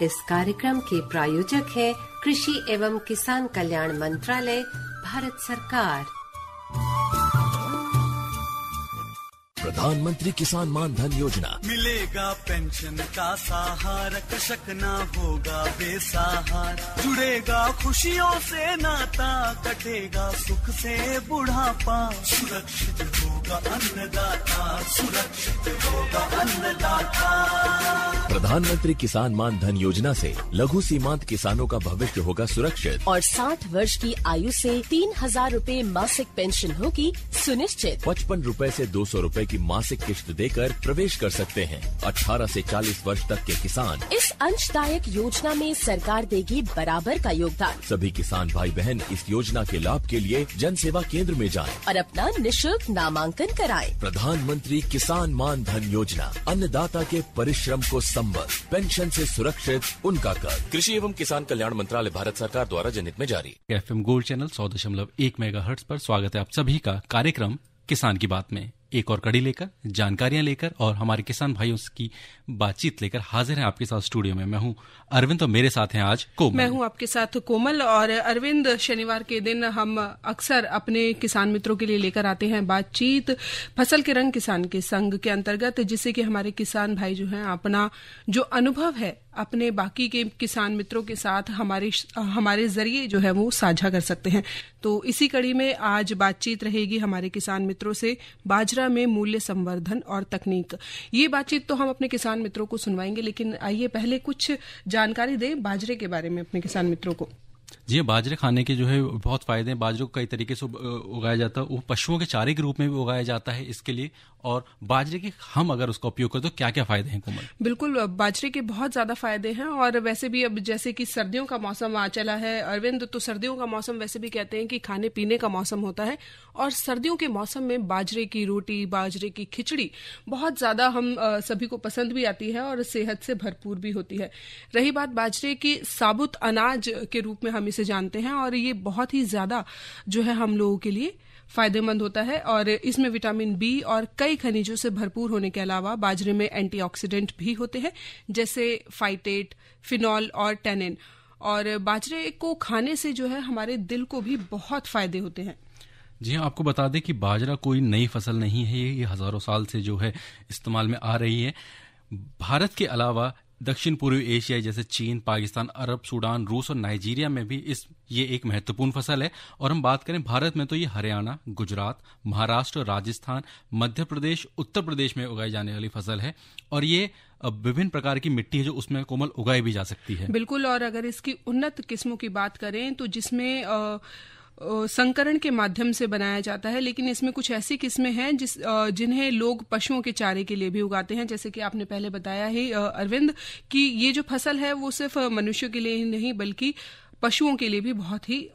इस कार्यक्रम के प्रायोजक है कृषि एवं किसान कल्याण मंत्रालय, भारत सरकार। प्रधानमंत्री किसान मान धन योजना। मिलेगा पेंशन का सहारा, कृषक ना होगा बेसहारा। जुड़ेगा खुशियों से नाता, कटेगा सुख से बुढ़ापा। सुरक्षित होगा अन्नदाता, सुरक्षित होगा अन्नदाता। प्रधानमंत्री किसान मान धन योजना से लघु सीमांत किसानों का भविष्य होगा सुरक्षित और 60 वर्ष की आयु से 3,000 रूपए मासिक पेंशन होगी सुनिश्चित। 55 रूपए से 200 रूपए की मासिक किश्त देकर प्रवेश कर सकते हैं। 18 से 40 वर्ष तक के किसान इस अंशदायक योजना में सरकार देगी बराबर का योगदान। सभी किसान भाई बहन इस योजना के लाभ के लिए जन सेवा केंद्र में जाएं और अपना निःशुल्क नामांकन कराएं। प्रधानमंत्री किसान मान धन योजना, अन्नदाता के परिश्रम को संबल, पेंशन से सुरक्षित उनका कर। कृषि एवं किसान कल्याण मंत्रालय, भारत सरकार द्वारा जनहित में जारी। FM गोल्ड चैनल 100.1 मेगाहर्ट्ज पर स्वागत है आप सभी का कार्यक्रम किसान की बात में। एक और कड़ी लेकर, जानकारियां लेकर और हमारे किसान भाइयों की बातचीत लेकर हाजिर हैं आपके साथ स्टूडियो में। मैं हूं अरविंद और मेरे साथ हैं आज कोमल। मैं हूं आपके साथ कोमल। और अरविंद, शनिवार के दिन हम अक्सर अपने किसान मित्रों के लिए लेकर आते हैं बातचीत फसल के रंग किसान के संग के अंतर्गत, जिससे कि हमारे किसान भाई जो हैं अपना जो अनुभव है अपने बाकी के किसान मित्रों के साथ हमारे जरिए जो है वो साझा कर सकते हैं। तो इसी कड़ी में आज बातचीत रहेगी हमारे किसान मित्रों से बाजरा में मूल्य संवर्धन और तकनीक। ये बातचीत तो हम अपने किसान मित्रों को सुनवाएंगे, लेकिन आइए पहले कुछ जानकारी दें बाजरे के बारे में अपने किसान मित्रों को। जी, बाजरे खाने के जो है बहुत फायदे हैं। बाजरे को कई तरीके से उगाया जाता है। वो पशुओं के चारे के रूप में भी उगाया जाता है इसके लिए। और बाजरे के हम अगर उसका उपयोग करें तो क्या क्या फायदे हैं कोमल? बिल्कुल, बाजरे के बहुत ज्यादा फायदे हैं। और वैसे भी अब जैसे कि सर्दियों का मौसम आ चला है अरविंद, तो सर्दियों का मौसम वैसे भी कहते हैं कि खाने पीने का मौसम होता है। और सर्दियों के मौसम में बाजरे की रोटी, बाजरे की खिचड़ी बहुत ज्यादा हम सभी को पसंद भी आती है और सेहत से भरपूर भी होती है। रही बात बाजरे की, साबुत अनाज के रूप में हम इसे जानते हैं और ये बहुत ही ज्यादा जो है हम लोगों के लिए फायदेमंद होता है। और इसमें विटामिन बी और कई खनिजों से भरपूर होने के अलावा बाजरे में एंटीऑक्सीडेंट भी होते हैं, जैसे फाइटेट, फिनॉल और टैनिन। और बाजरे को खाने से जो है हमारे दिल को भी बहुत फायदे होते हैं। जी हाँ, आपको बता दें कि बाजरा कोई नई फसल नहीं है। ये हजारों साल से जो है इस्तेमाल में आ रही है। भारत के अलावा दक्षिण पूर्वी एशिया जैसे चीन, पाकिस्तान, अरब, सूडान, रूस और नाइजीरिया में भी ये एक महत्वपूर्ण फसल है। और हम बात करें भारत में तो ये हरियाणा, गुजरात, महाराष्ट्र, राजस्थान, मध्य प्रदेश, उत्तर प्रदेश में उगाई जाने वाली फसल है। और ये विभिन्न प्रकार की मिट्टी है जो उसमें कोमल उगाई भी जा सकती है। बिल्कुल। और अगर इसकी उन्नत किस्मों की बात करें तो जिसमें संकरण के माध्यम से बनाया जाता है, लेकिन इसमें कुछ ऐसी किस्में हैं जिन्हें लोग पशुओं के चारे के लिए भी उगाते हैं। जैसे कि आपने पहले बताया ही अरविंद कि ये जो फसल है वो सिर्फ मनुष्यों के लिए ही नहीं बल्कि पशुओं के लिए भी बहुत ही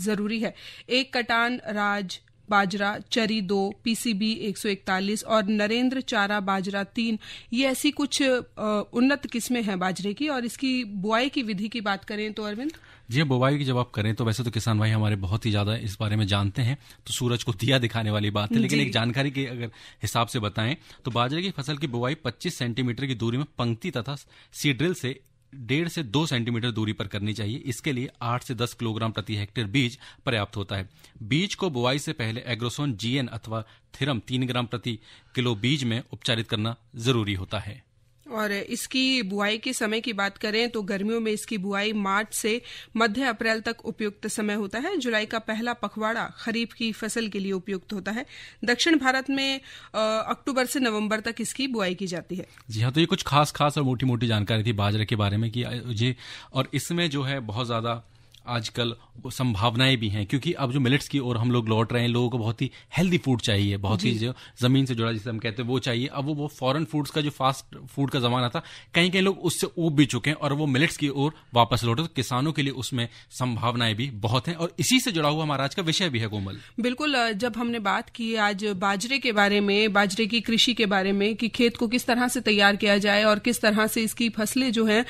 जरूरी है। एक कटान राज बाजरा, चरी 2, PCB 141 और नरेंद्र चारा बाजरा 3, ये ऐसी कुछ उन्नत किस्में हैं बाजरे की। और इसकी बुआई की विधि की बात करें तो अरविंद जी, बुआई की जब आप करें तो वैसे तो किसान भाई हमारे बहुत ही ज्यादा इस बारे में जानते हैं, तो सूरज को दिया दिखाने वाली बात है। लेकिन एक जानकारी के अगर हिसाब से बताएं तो बाजरे की फसल की बुआई 25 सेंटीमीटर की दूरी में पंक्ति तथा सीड्रिल से 1.5 से 2 सेंटीमीटर दूरी पर करनी चाहिए। इसके लिए 8 से 10 किलोग्राम प्रति हेक्टेयर बीज पर्याप्त होता है। बीज को बुआई से पहले एग्रोसोन GN अथवा थिरम 3 ग्राम प्रति किलो बीज में उपचारित करना जरूरी होता है। और इसकी बुआई के समय की बात करें तो गर्मियों में इसकी बुआई मार्च से मध्य अप्रैल तक उपयुक्त समय होता है। जुलाई का पहला पखवाड़ा खरीफ की फसल के लिए उपयुक्त होता है। दक्षिण भारत में अक्टूबर से नवंबर तक इसकी बुआई की जाती है। जी हाँ, तो ये कुछ खास और मोटी मोटी जानकारी थी बाजरे के बारे में कि ये, और इसमें जो है बहुत ज्यादा आजकल संभावनाएं भी हैं, क्योंकि अब जो मिलेट्स की ओर हम लोग लौट रहे हैं। लोगों को बहुत ही हेल्दी फूड चाहिए, बहुत ही जो जमीन से जुड़ा जिसे हम कहते हैं वो चाहिए। अब वो फॉरेन फूड्स का जो फास्ट फूड का जमाना था, कहीं लोग उससे ऊब भी चुके हैं और वो मिलेट्स की ओर वापस लौटे। तो किसानों के लिए उसमें संभावनाएं भी बहुत हैं और इसी से जुड़ा हुआ हमारा आज का विषय भी है कोमल। बिल्कुल, जब हमने बात की आज बाजरे के बारे में, बाजरे की कृषि के बारे में कि खेत को किस तरह से तैयार किया जाए और किस तरह से इसकी फसलें जो हैं,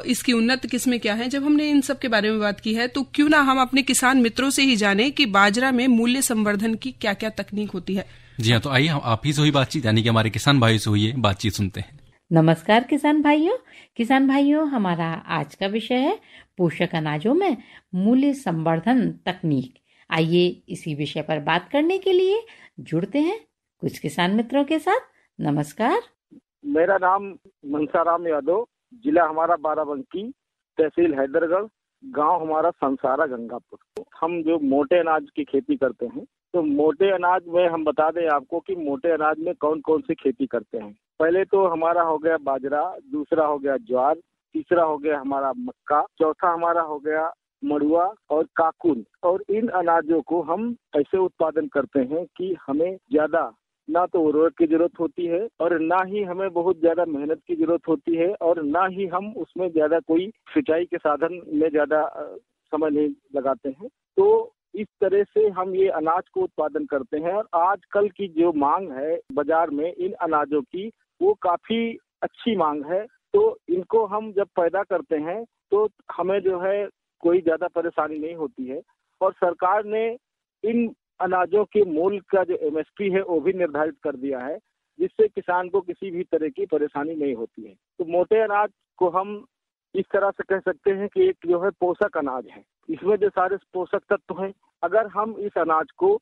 इसकी उन्नत किस्में क्या हैं, जब हमने इन सब के बारे में बात की है तो क्यों ना हम अपने किसान मित्रों से ही जाने कि बाजरा में मूल्य संवर्धन की क्या क्या तकनीक होती है। जी हाँ, तो आइए हम आप ही से हुई बातचीत यानी कि हमारे किसान भाई से हुई बातचीत सुनते हैं। नमस्कार किसान भाइयों, हमारा आज का विषय है पोषक अनाजों में मूल्य संवर्धन तकनीक। आइए इसी विषय पर बात करने के लिए जुड़ते हैं कुछ किसान मित्रों के साथ। नमस्कार। मेरा नाम मनसाराम यादव, जिला हमारा बाराबंकी, तहसील हैदरगढ़, गांव हमारा संसारा गंगापुर। हम जो मोटे अनाज की खेती करते हैं, तो मोटे अनाज में हम बता दें आपको कि मोटे अनाज में कौन कौन सी खेती करते हैं। पहले तो हमारा हो गया बाजरा, दूसरा हो गया ज्वार, तीसरा हो गया हमारा मक्का, चौथा हमारा हो गया मड़ुआ और काकुन। और इन अनाजों को हम ऐसे उत्पादन करते हैं कि हमें ज्यादा ना तो उर्वरक की जरूरत होती है और ना ही हमें बहुत ज्यादा मेहनत की जरूरत होती है और ना ही हम उसमें ज्यादा कोई सिंचाई के साधन में ज्यादा समय नहीं लगाते हैं। तो इस तरह से हम ये अनाज को उत्पादन करते हैं। और आजकल की जो मांग है बाजार में इन अनाजों की, वो काफी अच्छी मांग है। तो इनको हम जब पैदा करते हैं तो हमें जो है कोई ज्यादा परेशानी नहीं होती है। और सरकार ने इन अनाजों के मूल्य का जो MSP है वो भी निर्धारित कर दिया है, जिससे किसान को किसी भी तरह की परेशानी नहीं होती है। तो मोटे अनाज को हम इस तरह से कह सकते हैं कि एक जो है पोषक अनाज है। इसमें जो सारे पोषक तत्व हैं, अगर हम इस अनाज को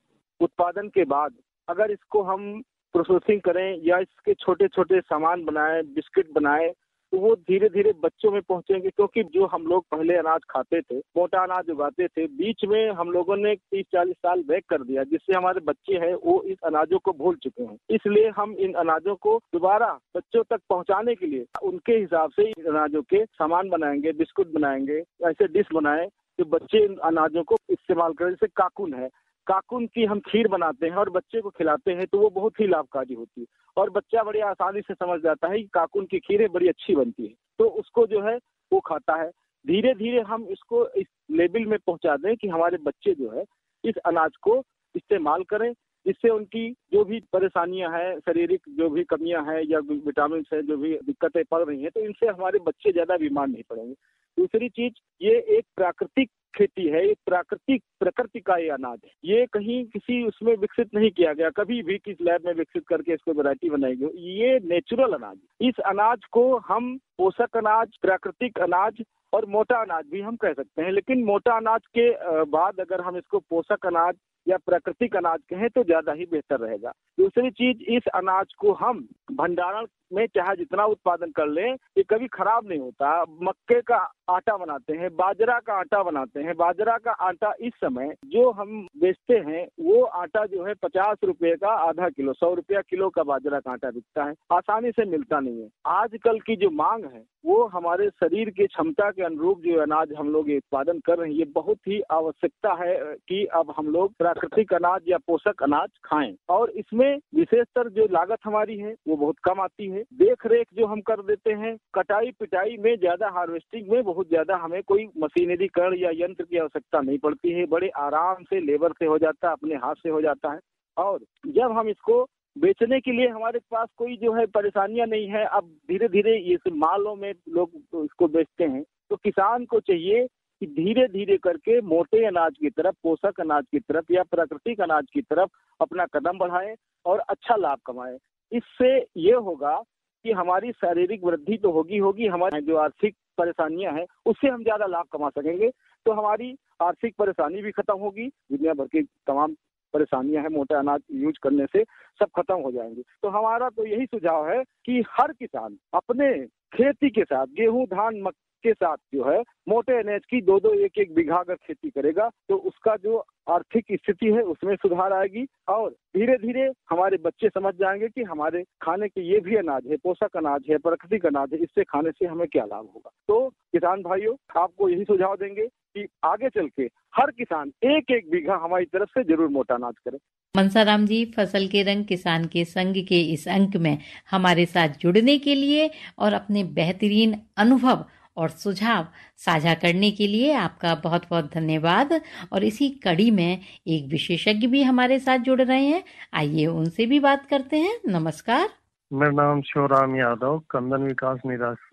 उत्पादन के बाद अगर इसको हम प्रोसेसिंग करें या इसके छोटे छोटे सामान बनाएं, बिस्किट बनाएं, तो वो धीरे धीरे बच्चों में पहुंचेंगे। क्योंकि जो हम लोग पहले अनाज खाते थे, मोटा अनाज उगाते थे, बीच में हम लोगों ने 30-40 साल बैक कर दिया, जिससे हमारे बच्चे हैं वो इस अनाजों को भूल चुके हैं। इसलिए हम इन अनाजों को दोबारा बच्चों तक पहुंचाने के लिए उनके हिसाब से इन अनाजों के सामान बनाएंगे, बिस्कुट बनाएंगे, ऐसे डिश बनाए कि बच्चे इन अनाजों को इस्तेमाल करें। जैसे काकुन है, काकुन की हम खीर बनाते हैं और बच्चे को खिलाते हैं तो वो बहुत ही लाभकारी होती है और बच्चा बड़ी आसानी से समझ जाता है कि काकुन की खीरें बड़ी अच्छी बनती है, तो उसको जो है वो खाता है। धीरे धीरे हम इसको इस लेवल में पहुंचा दें कि हमारे बच्चे जो है इस अनाज को इस्तेमाल करें, जिससे उनकी जो भी परेशानियां हैं, शारीरिक जो भी कमियां हैं या विटामिन से जो भी दिक्कतें पड़ रही हैं, तो इनसे हमारे बच्चे ज्यादा बीमार नहीं पड़ेंगे। दूसरी चीज, ये एक प्राकृतिक खेती है, एक प्रकृति का ये अनाज है। ये कहीं किसी उसमें विकसित नहीं किया गया, कभी भी किस लैब में विकसित करके इसको वैरायटी बनाई गई। ये नेचुरल अनाज। इस अनाज को हम पोषक अनाज, प्राकृतिक अनाज और मोटा अनाज भी हम कह सकते हैं। लेकिन मोटा अनाज के बाद अगर हम इसको पोषक अनाज या प्राकृतिक अनाज कहें तो ज्यादा ही बेहतर रहेगा। दूसरी चीज, इस अनाज को हम भंडारण में चाहे जितना उत्पादन कर लें, ये कभी खराब नहीं होता। मक्के का आटा बनाते हैं, बाजरा का आटा बनाते हैं। बाजरा का आटा इस समय जो हम बेचते हैं वो आटा जो है 50 रुपए का आधा किलो, 100 रुपया किलो का बाजरा का आटा बिकता है, आसानी से मिलता नहीं है। आजकल की जो मांग है वो हमारे शरीर की क्षमता के अनुरूप जो अनाज हम लोग उत्पादन कर रहे हैं, ये बहुत ही आवश्यकता है कि अब हम लोग प्राकृतिक अनाज या पोषक अनाज खाएं। और इसमें विशेषतर जो लागत हमारी है वो बहुत कम आती है। देख रेख जो हम कर देते हैं, कटाई पिटाई में ज्यादा, हार्वेस्टिंग में बहुत ज्यादा हमें कोई मशीनरीकरण या यंत्र की आवश्यकता नहीं पड़ती है। बड़े आराम से लेबर से हो जाता है, अपने हाथ से हो जाता है। और जब हम इसको बेचने के लिए हमारे पास कोई जो है परेशानियां नहीं है। अब धीरे धीरे ये मालों में लोग इसको बेचते हैं, तो किसान को चाहिए कि धीरे धीरे करके मोटे अनाज की तरफ, पोषक अनाज की तरफ या प्राकृतिक अनाज की तरफ अपना कदम बढ़ाए और अच्छा लाभ कमाए। इससे ये होगा कि हमारी शारीरिक वृद्धि तो होगी, हमारी जो आर्थिक परेशानियां हैं उससे हम ज्यादा लाभ कमा सकेंगे। तो हमारी आर्थिक परेशानी भी खत्म होगी, दुनिया भर की तमाम परेशानियां हैं मोटा अनाज यूज करने से सब खत्म हो जाएंगी। तो हमारा तो यही सुझाव है कि हर किसान अपने खेती के साथ, गेहूं, धान, मक्के के साथ जो है मोटे अनाज की 2-2, 1-1 बीघा अगर खेती करेगा तो उसका जो आर्थिक स्थिति है उसमें सुधार आएगी। और धीरे धीरे हमारे बच्चे समझ जाएंगे कि हमारे खाने के ये भी अनाज है, पोषक अनाज है, प्राकृतिक अनाज है, इससे खाने से हमें क्या लाभ होगा। तो किसान भाइयों, आपको यही सुझाव देंगे कि आगे चल के हर किसान 1-1 बीघा हमारी तरफ से जरूर मोटा अनाज करे। मनसाराम जी, फसल के रंग किसान के संग के इस अंक में हमारे साथ जुड़ने के लिए और अपने बेहतरीन अनुभव और सुझाव साझा करने के लिए आपका बहुत बहुत धन्यवाद। और इसी कड़ी में एक विशेषज्ञ भी हमारे साथ जुड़ रहे हैं, आइए उनसे भी बात करते हैं। नमस्कार। मेरा नाम शिवराम यादव, कंदन विकास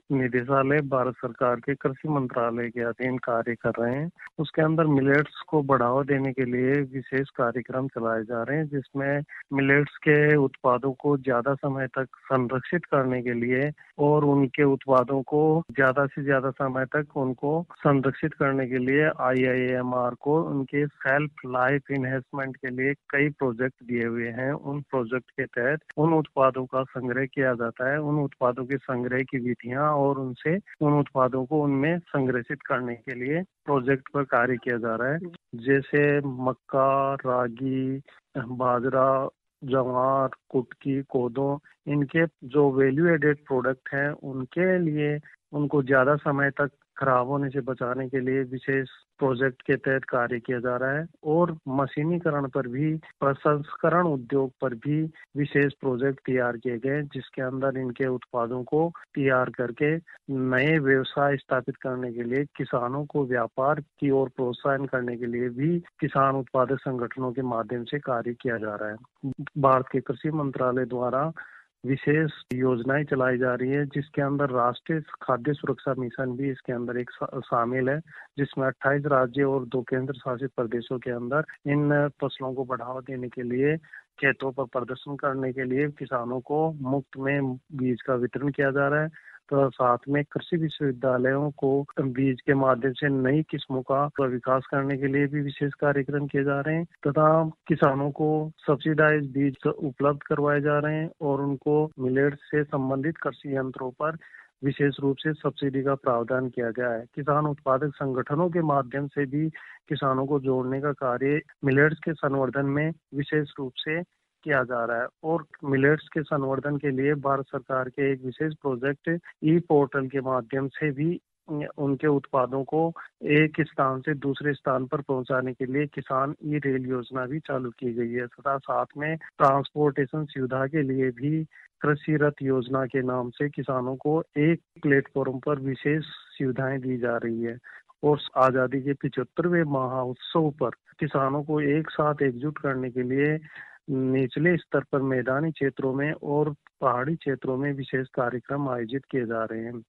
निदेशालय भारत सरकार के कृषि मंत्रालय के अधीन कार्य कर रहे हैं। उसके अंदर मिलेट्स को बढ़ावा देने के लिए विशेष कार्यक्रम चलाए जा रहे हैं, जिसमें मिलेट्स के उत्पादों को ज्यादा समय तक संरक्षित करने के लिए और उनके उत्पादों को ज्यादा से ज्यादा समय तक उनको संरक्षित करने के लिए IIMR को उनके सेल्फ लाइफ इनहेंसमेंट के लिए कई प्रोजेक्ट दिए हुए हैं। उन प्रोजेक्ट के तहत उन उत्पादों का संग्रह किया जाता है। उन उत्पादों के संग्रह की विधियां और उनसे उन उत्पादों को उनमें संग्रहित करने के लिए प्रोजेक्ट पर कार्य किया जा रहा है। जैसे मक्का, रागी, बाजरा, ज्वार, कुटकी, कोदो, इनके जो वैल्यू एडेड प्रोडक्ट हैं उनके लिए उनको ज्यादा समय तक खराब होने से बचाने के लिए विशेष प्रोजेक्ट के तहत कार्य किया जा रहा है। और मशीनीकरण पर भी, प्रसंस्करण उद्योग पर भी विशेष प्रोजेक्ट तैयार किए गए, जिसके अंदर इनके उत्पादों को तैयार करके नए व्यवसाय स्थापित करने के लिए, किसानों को व्यापार की ओर प्रोत्साहन करने के लिए भी किसान उत्पादक संगठनों के माध्यम से कार्य किया जा रहा है। भारत के कृषि मंत्रालय द्वारा विशेष योजनाएं चलाई जा रही है, जिसके अंदर राष्ट्रीय खाद्य सुरक्षा मिशन भी इसके अंदर एक शामिल है, जिसमें 28 राज्य और 2 केंद्र शासित प्रदेशों के अंदर इन फसलों को बढ़ावा देने के लिए, खेतों पर प्रदर्शन करने के लिए किसानों को मुफ्त में बीज का वितरण किया जा रहा है। तो साथ में कृषि विश्वविद्यालयों को बीज के माध्यम से नई किस्मों का विकास करने के लिए भी विशेष कार्यक्रम किए जा रहे हैं तथा किसानों को सब्सिडाइज बीज उपलब्ध करवाए जा रहे हैं और उनको मिलेट से संबंधित कृषि यंत्रों पर विशेष रूप से सब्सिडी का प्रावधान किया गया है। किसान उत्पादक संगठनों के माध्यम से भी किसानों को जोड़ने का कार्य मिलेट्स के संवर्धन में विशेष रूप से किया जा रहा है। और मिलेट्स के संवर्धन के लिए भारत सरकार के एक विशेष प्रोजेक्ट पोर्टल के माध्यम से भी उनके उत्पादों को एक स्थान से दूसरे स्थान पर पहुंचाने के लिए किसान रेल योजना भी चालू की गई है तथा साथ में ट्रांसपोर्टेशन सुविधा के लिए भी कृषि रथ योजना के नाम से किसानों को एक प्लेटफॉर्म पर विशेष सुविधाएं दी जा रही है। और आजादी के 75वें महोत्सव पर किसानों को एक साथ एकजुट करने के लिए निचले स्तर पर मैदानी क्षेत्रों में और पहाड़ी क्षेत्रों में विशेष कार्यक्रम आयोजित किए जा रहे हैं।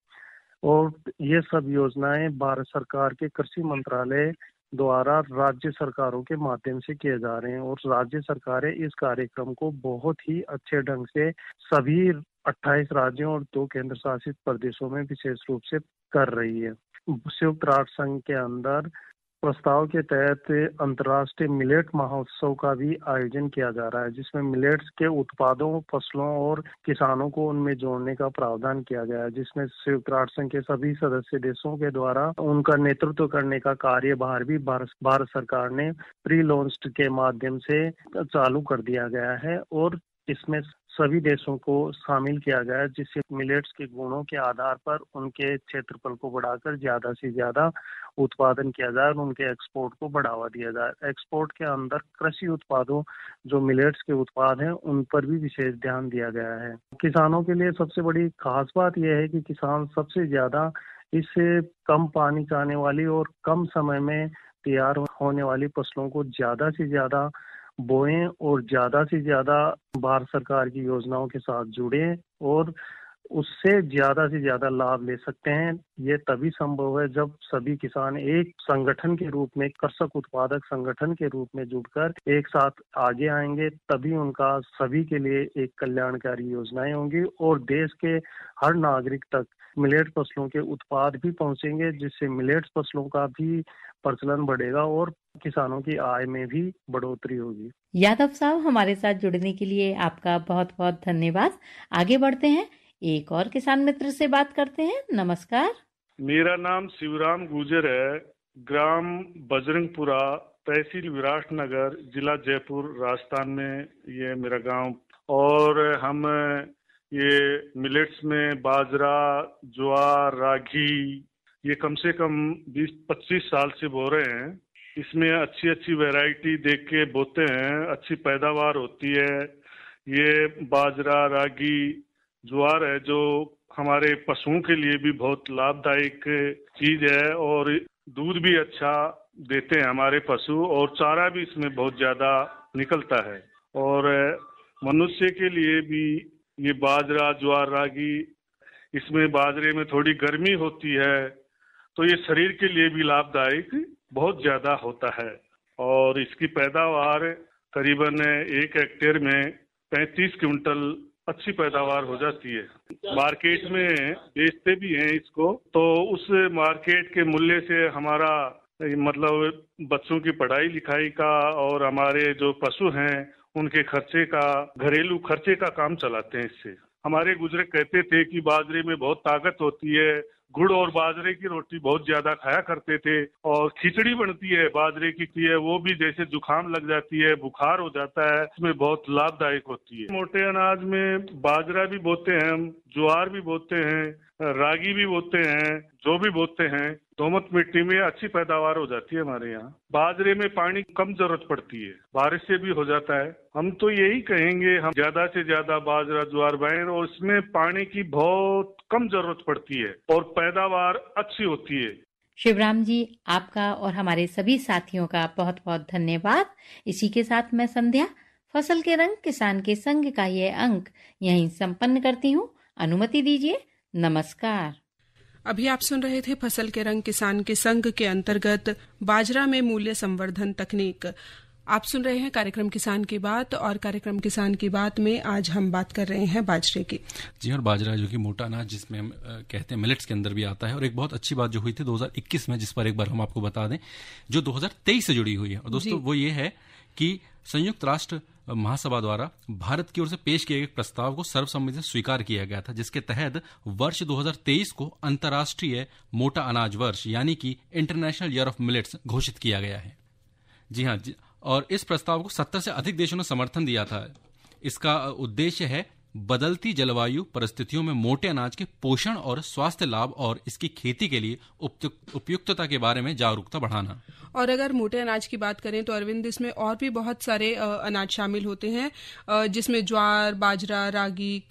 और ये सब योजनाएं भारत सरकार के कृषि मंत्रालय द्वारा राज्य सरकारों के माध्यम से किए जा रहे हैं और राज्य सरकारें इस कार्यक्रम को बहुत ही अच्छे ढंग से सभी 28 राज्यों और 2 केंद्र शासित प्रदेशों में विशेष रूप से कर रही है। संयुक्त राष्ट्र संघ के अंदर प्रस्ताव के तहत अंतर्राष्ट्रीय मिलेट महोत्सव का भी आयोजन किया जा रहा है, जिसमें मिलेट्स के उत्पादों, फसलों और किसानों को उनमें जोड़ने का प्रावधान किया गया है, जिसमें संयुक्त राष्ट्र संघ के सभी सदस्य देशों के द्वारा उनका नेतृत्व करने का कार्यभार भी भारत सरकार ने प्री लॉन्च्ड के माध्यम से चालू कर दिया गया है और इसमें सभी देशों को शामिल किया गया है, जिससे मिलेट्स के गुणों के आधार पर उनके क्षेत्रफल को बढ़ाकर ज्यादा से ज्यादा उत्पादन किया जाए और उनके एक्सपोर्ट को बढ़ावा दिया जाए। एक्सपोर्ट के अंदर कृषि उत्पादों जो मिलेट्स के उत्पाद हैं उन पर भी विशेष ध्यान दिया गया है। किसानों के लिए सबसे बड़ी खास बात यह है कि किसान सबसे ज्यादा इससे कम पानी चाहने वाली और कम समय में तैयार होने वाली फसलों को ज्यादा से ज्यादा बोएं और ज्यादा से ज्यादा भारत सरकार की योजनाओं के साथ जुड़े और उससे ज्यादा से ज्यादा लाभ ले सकते हैं। ये तभी संभव है जब सभी किसान एक संगठन के रूप में, कृषक उत्पादक संगठन के रूप में जुड़कर एक साथ आगे आएंगे, तभी उनका सभी के लिए एक कल्याणकारी योजनाएं होंगी और देश के हर नागरिक तक मिलेट फसलों के उत्पाद भी पहुंचेंगे, जिससे मिलेट फसलों का भी प्रचलन बढ़ेगा और किसानों की आय में भी बढ़ोतरी होगी। यादव साहब, हमारे साथ जुड़ने के लिए आपका बहुत बहुत धन्यवाद। आगे बढ़ते हैं, एक और किसान मित्र से बात करते हैं। नमस्कार। मेरा नाम शिवराम गुजर है, ग्राम बजरंगपुरा, तहसील विराटनगर, जिला जयपुर, राजस्थान में ये मेरा गांव। और हम ये मिलेट्स में बाजरा, ज्वार, रागी ये कम से कम 20-25 साल से बो रहे हैं। इसमें अच्छी अच्छी वैरायटी देख के बोते हैं, अच्छी पैदावार होती है। ये बाजरा, रागी, ज्वार है जो हमारे पशुओं के लिए भी बहुत लाभदायक चीज है और दूध भी अच्छा देते हैं हमारे पशु और चारा भी इसमें बहुत ज्यादा निकलता है। और मनुष्य के लिए भी ये बाजरा, ज्वार, रागी इसमें बाजरे में थोड़ी गर्मी होती है, तो ये शरीर के लिए भी लाभदायक बहुत ज्यादा होता है। और इसकी पैदावार करीबन 1 हेक्टेयर में 35 क्विंटल अच्छी पैदावार हो जाती है। मार्केट में बेचते भी हैं इसको, तो उस मार्केट के मूल्य से हमारा मतलब बच्चों की पढ़ाई लिखाई का और हमारे जो पशु हैं उनके खर्चे का, घरेलू खर्चे का काम चलाते हैं इससे। हमारे बुजुर्ग कहते थे कि बाजरे में बहुत ताकत होती है, गुड़ और बाजरे की रोटी बहुत ज्यादा खाया करते थे, और खिचड़ी बनती है बाजरे की है, वो भी जैसे जुकाम लग जाती है, बुखार हो जाता है, इसमें बहुत लाभदायक होती है। मोटे अनाज में बाजरा भी बोते हैं हम, ज्वार भी बोते हैं, रागी भी बोते हैं, जो भी बोते हैं। दोमट मिट्टी में अच्छी पैदावार हो जाती है हमारे यहाँ। बाजरे में पानी कम जरूरत पड़ती है, बारिश से भी हो जाता है। हम तो यही कहेंगे हम ज्यादा से ज्यादा बाजरा ज्वार बोएं, और इसमें पानी की बहुत कम जरूरत पड़ती है और पैदावार अच्छी होती है। शिवराम जी, आपका और हमारे सभी साथियों का बहुत बहुत धन्यवाद। इसी के साथ मैं संध्या फसल के रंग किसान के संग का ये अंक यहीं संपन्न करती हूँ। अनुमति दीजिए, नमस्कार। अभी आप सुन रहे थे फसल के रंग किसान के संग के अंतर्गत बाजरा में मूल्य संवर्धन तकनीक। आप सुन रहे हैं कार्यक्रम किसान की बात, और कार्यक्रम किसान की बात में आज हम बात कर रहे हैं बाजरे की। जी, और बाजरा जो कि मोटा अनाज जिसमें हम कहते हैं मिलेट्स के अंदर भी आता है। और एक बहुत अच्छी बात जो हुई थी 2021 में, जिस पर एक बार हम आपको बता दें, जो 2023 से जुड़ी हुई है। और दोस्तों वो ये है कि संयुक्त राष्ट्र महासभा द्वारा भारत की ओर से पेश किए गए प्रस्ताव को सर्वसम्मति से स्वीकार किया गया था, जिसके तहत वर्ष 2023 को अंतर्राष्ट्रीय मोटा अनाज वर्ष यानी कि इंटरनेशनल ईयर ऑफ मिलेट्स घोषित किया गया है। जी हाँ, और इस प्रस्ताव को 70 से अधिक देशों ने समर्थन दिया था। इसका उद्देश्य है बदलती जलवायु परिस्थितियों में मोटे अनाज के पोषण और स्वास्थ्य लाभ और इसकी खेती के लिए उपयुक्तता के बारे में जागरूकता बढ़ाना। और अगर मोटे अनाज की बात करें तो अरविंद, इसमें और भी बहुत सारे अनाज शामिल होते हैं, जिसमें ज्वार, बाजरा, रागी,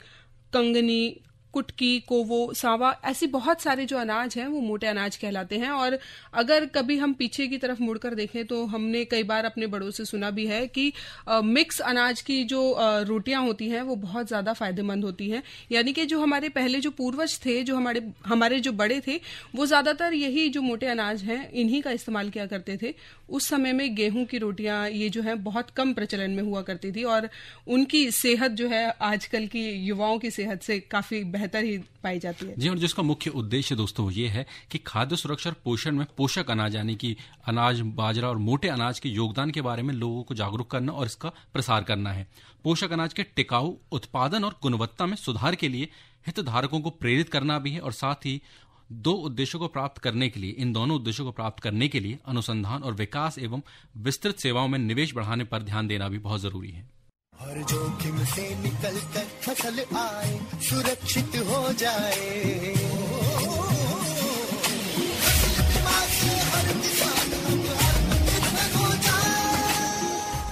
कंगनी, कुटकी, कोवो, सावा, ऐसी बहुत सारे जो अनाज हैं वो मोटे अनाज कहलाते हैं। और अगर कभी हम पीछे की तरफ मुड़कर देखें तो हमने कई बार अपने बड़ों से सुना भी है कि मिक्स अनाज की जो रोटियां होती हैं वो बहुत ज्यादा फायदेमंद होती हैं। यानी कि जो हमारे पहले जो पूर्वज थे, जो हमारे जो बड़े थे, वो ज्यादातर यही जो मोटे अनाज हैं इन्हीं का इस्तेमाल किया करते थे। उस समय में गेहूं की रोटियां ये जो है बहुत कम प्रचलन में हुआ करती थी, और उनकी सेहत जो है आजकल की युवाओं की सेहत से काफी बेहतर ही पाई जाती है। जी, और जिसका मुख्य उद्देश्य दोस्तों ये है कि खाद्य सुरक्षा और पोषण में पोषक अनाज यानी कि अनाज, बाजरा और मोटे अनाज के योगदान के बारे में लोगों को जागरूक करना और इसका प्रसार करना है। पोषक अनाज के टिकाऊ उत्पादन और गुणवत्ता में सुधार के लिए हितधारकों को प्रेरित करना भी है, और साथ ही इन दोनों उद्देश्यों को प्राप्त करने के लिए अनुसंधान और विकास एवं विस्तृत सेवाओं में निवेश बढ़ाने पर ध्यान देना भी बहुत जरूरी है। हर जोखिम से निकल कर फसल आए, सुरक्षित हो जाए,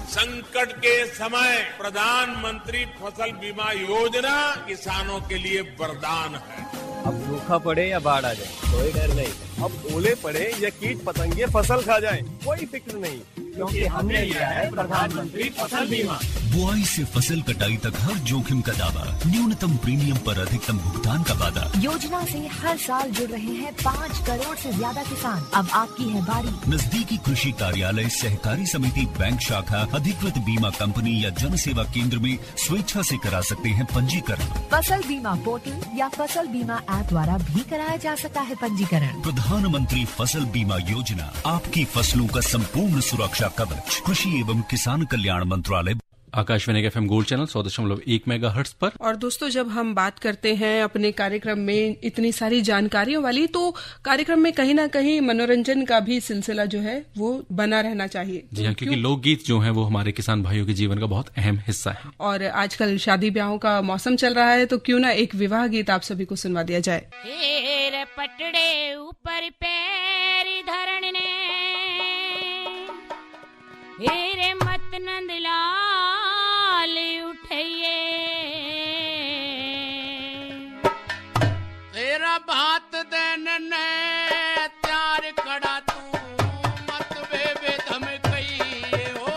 संकट के समय प्रधानमंत्री फसल बीमा योजना किसानों के लिए वरदान है। अब सूखा पड़े या बाढ़ आ जाए कोई डर नहीं, अब ओले पड़े या कीट पतंगे फसल खा जाए कोई फिक्र नहीं, क्योंकि हमने लिया है प्रधानमंत्री फसल बीमा। बुआई से फसल कटाई तक हर जोखिम का दावा, न्यूनतम प्रीमियम पर अधिकतम भुगतान का वादा। योजना से हर साल जुड़ रहे हैं 5 करोड़ से ज्यादा किसान। अब आपकी है बारी। नजदीकी कृषि कार्यालय, सहकारी समिति, बैंक शाखा, अधिकृत बीमा कंपनी या जन सेवा केंद्र में स्वेच्छा से करा सकते हैं पंजीकरण। फसल बीमा पोर्टल या फसल बीमा ऐप द्वारा भी कराया जा सकता है पंजीकरण। प्रधानमंत्री फसल बीमा योजना, आपकी फसलों का संपूर्ण सुरक्षा कवच। कृषि एवं किसान कल्याण मंत्रालय। आकाशवाणी के FM गोल्ड चैनल 100.1 मेगाहर्ट्ज पर। और दोस्तों, जब हम बात करते हैं अपने कार्यक्रम में इतनी सारी जानकारियों वाली, तो कार्यक्रम में कहीं ना कहीं मनोरंजन का भी सिलसिला जो है वो बना रहना चाहिए। जी हाँ, क्योंकि लोकगीत जो है वो हमारे किसान भाइयों के जीवन का बहुत अहम हिस्सा है। और आजकल शादी ब्याहों का मौसम चल रहा है, तो क्यों ना एक विवाह गीत आप सभी को सुनवा दिया जाए। हेर पटड़े ऊपर पैर धरने, हेरे मत नंदलाल उठिए, तेरा भात देन ने त्यार खड़ा तू मत बेबे धमकइए हो,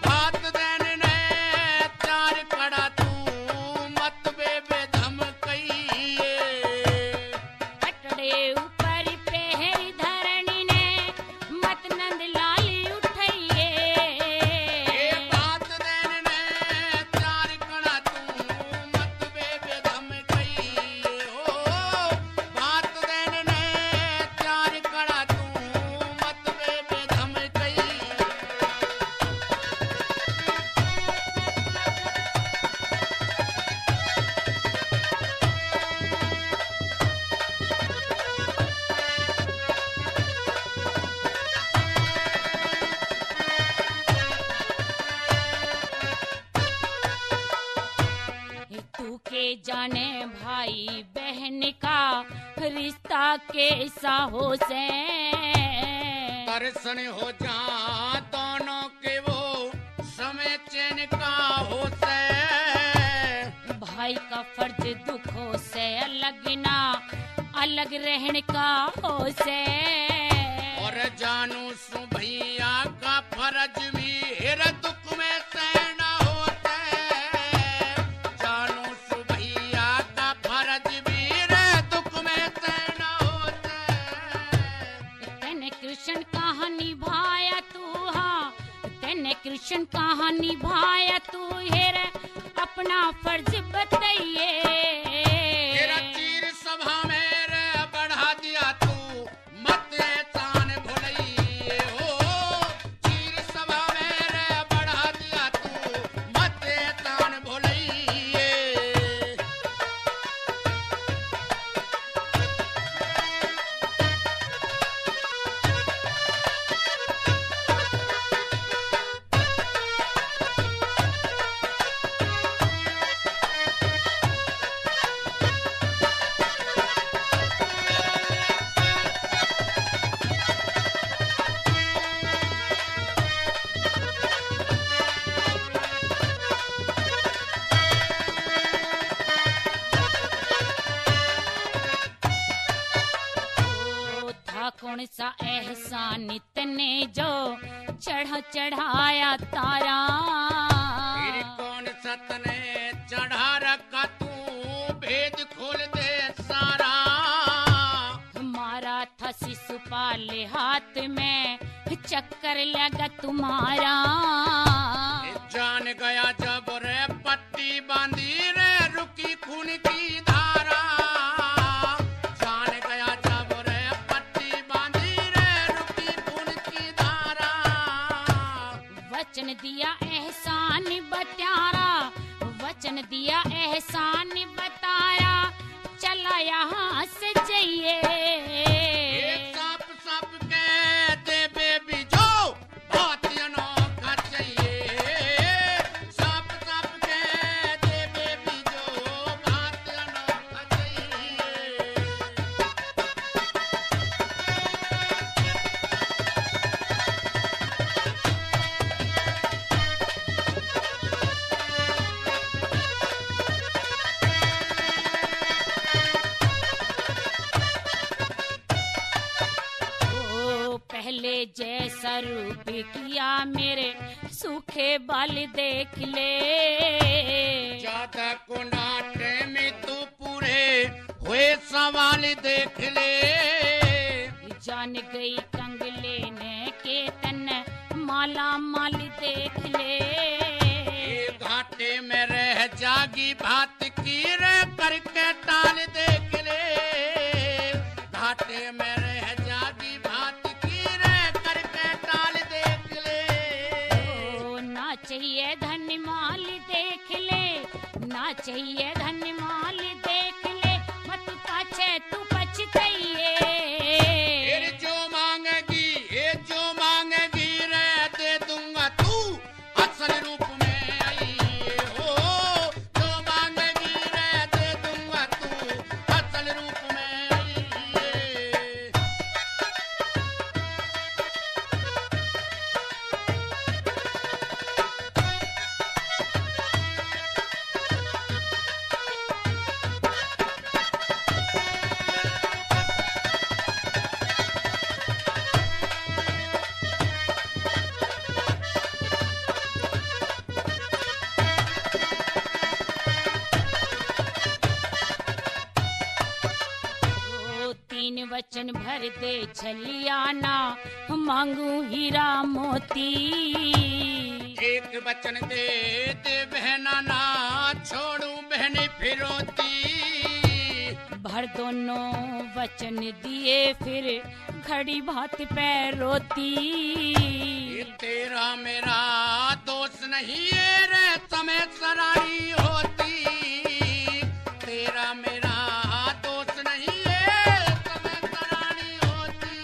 भात देन ने त्यार खड़ा तू मत बेबे धमकइए तू के जाने भाई बहन का रिश्ता कैसा हो से दर्शन हो जा दोनों के वो समय चैन का हो से भाई का फर्ज दुखों से अलग ना अलग रहने का हो से और जानू सु भैया का फर्ज भी हेरा दुख में सहना होता जानू सु भैया का फर्ज भी रे दुख में सहना होता तेने कृष्ण कहानी भाया तू हाँ तेने कृष्ण कहानी भाया तू हेरे अपना फर्ज बताइए तेरा तीर सभा में रे बढ़ा दिया तू मत तान भुलइए हो तीर सभा में रे बढ़ा दिया तू मत तान भुलइए कौन सा एहसान इतने जो चढ़ाया तारा फिर कौन सा तने चढ़ा रखा तू भेद खोल दे सारा मारा था शिशुपाल हाथ में चक्कर लगा तुम्हारा जान गया जब रे पट्टी बांधी रे रुकी खून की धारा वचन दिया एहसान बताया वचन दिया एहसान बताया चला यहाँ से जाइए सब सब के दे बेबी जो बात अनोखा चाहिए सब सब के दे बेबी जो बात अनोखा चाहिए पहले जैसा रूप किया मेरे सूखे बाल देख ले ज्यादा को नाटे में तू पूरे हुए सवाल देख ले जान गई कंग लेने के तन माला माल देख ले घाटे में रह जागी भात की रे करके टाल देख ले घाटे में रह जागी भात की रे करके टाल देख ले ना चाहिए धन माल देख ले ना चाहिए धन माल देख ले मत पाछे तू पछताइए जो मांगेगी रे दे दूंगा तू असल रूप में आई हो जो मांगेगी रे दे दूंगा तू असल रूप में आई वचन भर दे छलियाना मांगू हीरा मोती एक वचन दे दे बहना ना छोड़ू बहनी फिरोती भर दोनों वचन दिए फिर खड़ी भात पे रोती तेरा मेरा दोस्त नहीं है रे समय सरारी होती तेरा मेरा दोस्त नहीं है समय सरारी होती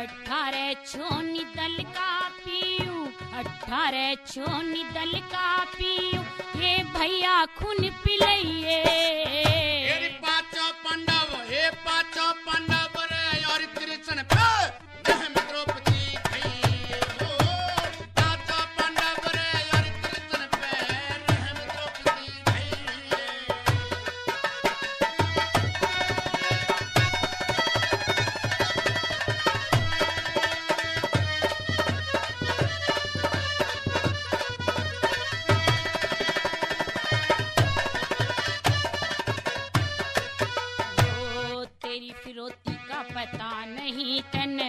18 छोनी दल का पीऊ 18 छोनी दल का पियो ये भैया खून पिलइए ये पांचों पांडव रे और कृष्ण पे महम द्रौपदी भई हो पांचों पांडव रे और कृष्ण पे महम द्रौपदी भई फिरोती का पता नहीं तन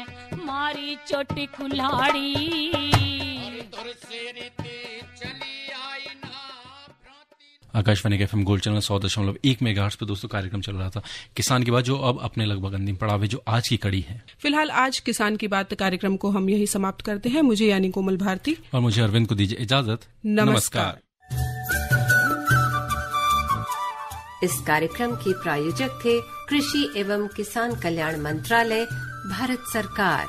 मारी चोटी कुल्हाड़ी आकाशवाणी के FM गोल्ड चैनल 100.1 मेगाहर्ट्ज पे दोस्तों कार्यक्रम चल रहा था किसान की बात, जो अब अपने लगभग अंतिम पड़ाव है, जो आज की कड़ी है। फिलहाल आज किसान की बात कार्यक्रम को हम यही समाप्त करते हैं। मुझे यानी कोमल भारती और मुझे अरविंद को दीजिए इजाजत। नमस्कार। इस कार्यक्रम के प्रायोजक थे कृषि एवं किसान कल्याण मंत्रालय, भारत सरकार।